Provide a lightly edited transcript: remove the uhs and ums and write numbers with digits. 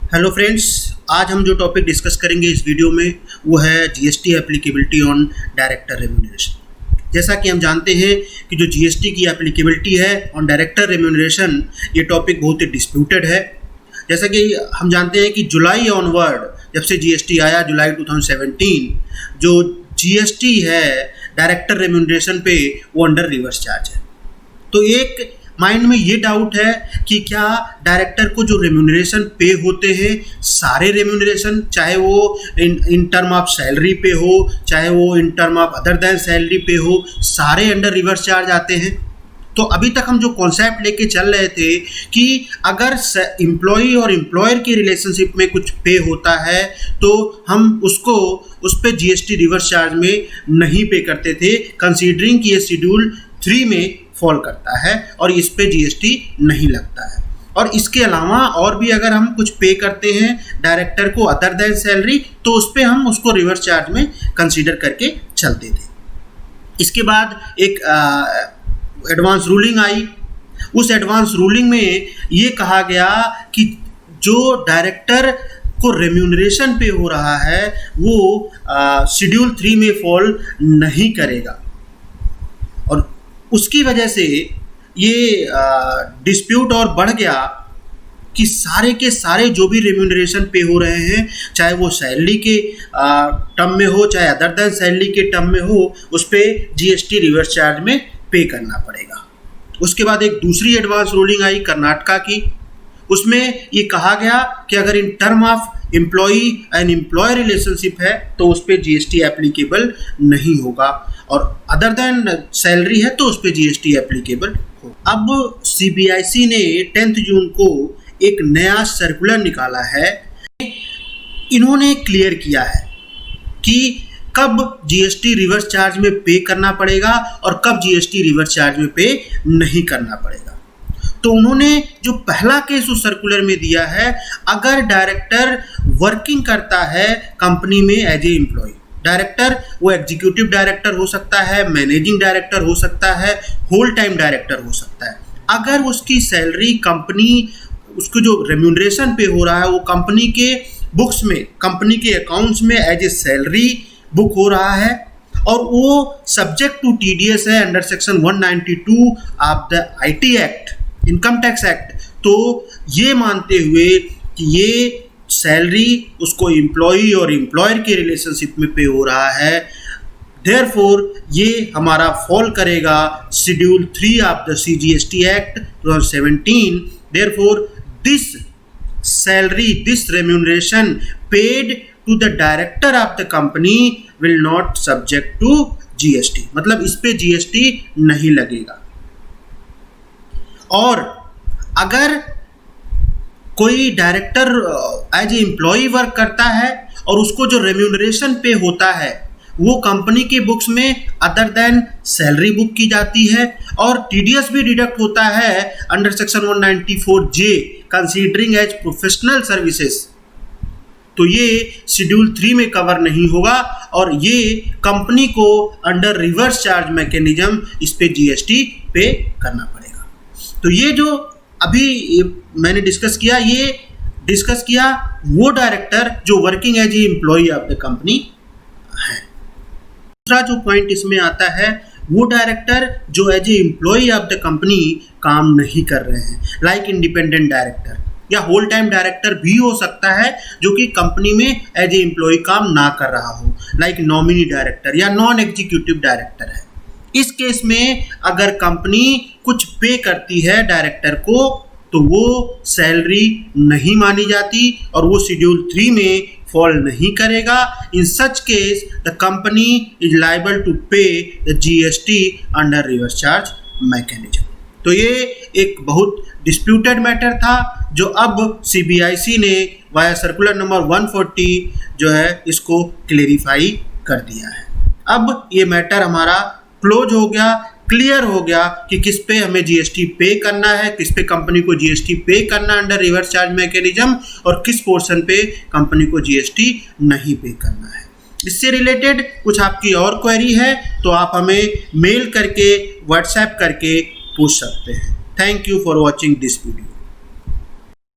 Hello friends, आज हम जो टॉपिक डिस्कस करेंगे इस वीडियो में वो है GST applicability on director remuneration. जैसा कि हम जानते हैं कि जो जीएसटी की एप्लीकेबिलिटी है ऑन डायरेक्टर रेम्यूनरेशन, ये टॉपिक बहुत ही डिस्प्यूटेड है। जैसा कि हम जानते हैं कि जुलाई ऑनवर्ड, जब से जीएसटी आया जुलाई 2017, जो जीएसटी है डायरेक्टर रेम्यूनरेशन पे वो अंडर रिवर्स चार्ज है। तो एक माइंड में ये डाउट है कि क्या डायरेक्टर को जो रेम्यूनरेशन पे होते हैं, सारे रेम्यूनरेशन, चाहे वो इन टर्म ऑफ सैलरी पे हो, चाहे वो इन term of other than salary पे हो, सारे अंडर रिवर्स चार्ज आते हैं। तो अभी तक हम जो कॉन्सेप्ट लेके चल रहे थे कि अगर एम्प्लॉई और एम्प्लॉयर की रिलेशनशिप में कुछ पे होता है तो हम उसको उस पर जीएसटी रिवर्स चार्ज में नहीं पे करते थे, कंसीडरिंग कि ये शेड्यूल 3 में फॉल करता है और इस पे जीएसटी नहीं लगता है। और इसके अलावा और भी अगर हम कुछ पे करते हैं डायरेक्टर को अदर दैन सैलरी, तो उस पे हम उसको रिवर्स चार्ज में कंसीडर करके चलते थे। इसके बाद एक एडवांस रूलिंग आई। उस एडवांस रूलिंग में ये कहा गया कि जो डायरेक्टर को रेम्यूनरेशन पे हो रहा है वो शेड्यूल 3 में फॉल नहीं करेगा। और उसकी वजह से ये डिस्प्यूट और बढ़ गया कि सारे के सारे जो भी रेम्यूनरेशन पे हो रहे हैं, चाहे वो सैलरी के टर्म में हो, चाहे अदर दैन सैलरी के टर्म में हो, उस पर जीएसटी रिवर्स चार्ज में पे करना पड़ेगा। उसके बाद एक दूसरी एडवांस रूलिंग आई कर्नाटका की। उसमें ये कहा गया कि अगर in term of employee and employer relationship है तो उस पर जीएसटी एप्लीकेबल नहीं होगा, और अदर देन सैलरी है तो उस पर जीएसटी एप्लीकेबल हो। अब सीबीआईसी ने 10 जून को एक नया सर्कुलर निकाला है। इन्होंने क्लियर किया है कि कब जीएसटी रिवर्स चार्ज में पे करना पड़ेगा और कब जीएसटी रिवर्स चार्ज में पे नहीं करना पड़ेगा। तो उन्होंने जो पहला केस उस सर्कुलर में दिया है, अगर डायरेक्टर वर्किंग करता है कंपनी में एज ए एम्प्लॉय, डायरेक्टर वो एग्जीक्यूटिव डायरेक्टर हो सकता है, मैनेजिंग डायरेक्टर हो सकता है, होल टाइम डायरेक्टर हो सकता है, अगर उसकी सैलरी कंपनी, उसको जो रेम्यूनरेशन पे हो रहा है वो कंपनी के बुक्स में, कंपनी के अकाउंट्स में एज ए सैलरी बुक हो रहा है और वो सब्जेक्ट टू टीडीएस है under section 192 of the IT act, income tax act, तो ये मानते हुए कि ये सैलरी उसको एम्प्लॉई और एम्प्लॉयर के रिलेशनशिप में पे हो रहा है, देयरफॉर ये हमारा फॉल करेगा schedule 3 of the CGST act 2017। Therefore this salary, this remuneration paid to the director of the company will not subject to GST, मतलब इस पे जीएसटी नहीं लगेगा। और अगर कोई director as a employee work करता है और उसको जो रेम्यूनरेशन पे होता है वो कंपनी के बुक्स में अदर देन सैलरी बुक की जाती है और टीडीएस भी डिडक्ट होता है under section 194J considering as professional services, तो ये शेड्यूल 3 में कवर नहीं होगा और ये कंपनी को अंडर रिवर्स चार्ज मैकेनिज्म इस पे जीएसटी पे करना पड़ेगा। तो ये जो अभी मैंने डिस्कस किया, ये डिस्कस किया वो डायरेक्टर जो working as a employee of the company है। दूसरा जो पॉइंट इसमें आता है, वो डायरेक्टर जो as a employee of the company काम नहीं कर रहे हैं, लाइक इंडिपेंडेंट डायरेक्टर या होल टाइम डायरेक्टर भी हो सकता है जो कि कंपनी में एज ए एम्प्लॉय काम ना कर रहा हो, लाइक नॉमिनी डायरेक्टर या नॉन एग्जीक्यूटिव डायरेक्टर है। इस केस में अगर कंपनी कुछ पे करती है डायरेक्टर को तो वो सैलरी नहीं मानी जाती और वो शेड्यूल 3 में फॉल नहीं करेगा। In such case the company is liable to pay the GST under reverse charge mechanism. तो ये एक बहुत डिस्प्यूटेड मैटर था जो अब सीबीआईसी ने वाया सर्कुलर नंबर 140 जो है इसको क्लेरिफाई कर दिया है। अब ये मैटर हमारा क्लोज हो गया, क्लियर हो गया कि किस पे हमें जीएसटी पे करना है, किस पे कंपनी को जीएसटी पे करना अंडर रिवर्स चार्ज मैकेनिज्म और किस पोर्शन पे कंपनी को जीएसटी नहीं पे करना है। इससे रिलेटेड कुछ आपकी और क्वेरी है तो आप हमें मेल करके, व्हाट्सएप करके पूछ सकते हैं। Thank you for watching this video.